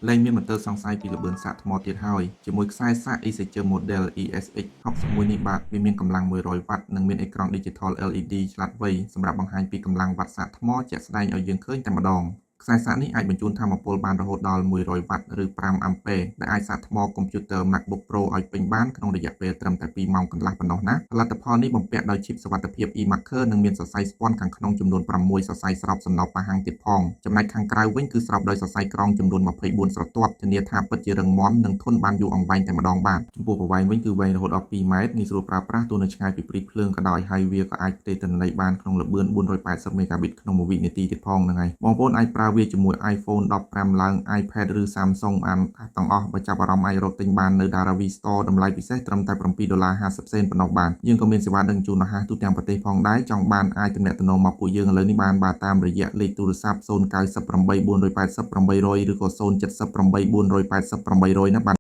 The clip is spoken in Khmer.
លែងមានមន្ទិលសង្ស័យពីល្បឿនសាកថ្មទៀតហើយជាមួយខ្សែសាក ECG Model ESX61 នេះបាទវាមានកម្លាំង100វ៉ាត់និងមានអេក្រង់ Digital LED ឆ្លាតវៃសម្រាប់បង្ហាញពីកម្លាំងវ៉ាត់សាកថ្មជាក់ស្ដែងឲ្យយើងឃើញតែម្ដងខ្សែសាកនេះអាចបញ្ជូនថាមពលបានរហូតដល់100វ៉ាត់ឬ5អាំពែដែលអាចសាកថ្មកុំព្យូទ័រ MacBook Pro ឲ្យពេញបានក្នុងរយៈពេលត្រឹមតែ2ម៉ោងកន្លះប៉ុណ្ណោះណាផលិតផលនេះបំពាក់ដោយ chip សុវត្ថិភាព eMarker និងមានសរសៃស្ពាន់ខាងក្នុងចំនួន6សរសៃស្រោបសំណប៉ះហាំងទៀតផងចំណែកខាងក្រៅវិញគឺស្រោបដោយសរសៃក្រងចំនួន24ស្រទាប់ធានាថាពិតជារឹងមាំនិងធន់បានយូរអង្វែងតែម្ដងបាទចំពោះប្រវែងវិញគឺវែងរហូតដល់2ម៉ែត្រងាយស្រួលប្រើប្រាស់ទោះនៅឆ្ងាយពីព្រីភ្លើងក៏ដោយហើយវាក៏អាចផ្ទេរទិន្នន័យបានក្នុងល្បឿន480 Mbit ក្នុង1វិនាទីទៀតផងហ្នឹងហើយបងប្អូនអាចប្រើវាជាមួយ iPhone 15ឡើង iPad ឬ Samsung បានទាំងអស់បើចាប់អារម្មណ៍អាចរកទិញបាននៅ Daravi Store តម្លៃពិសេសត្រឹមតែ$7.50ប៉ុណ្ណោះបាទយើងក៏មានសេវាដឹកជញ្ជូនរហ័សទូទាំងប្រទេសផងដែរចង់បានអាចទំនាក់ទំនងមកពួកយើងឥឡូវនេះបានបាទតាមរយៈលេខទូរស័ព្ទ098 480 800ឬក៏078 480 800ណាបាទ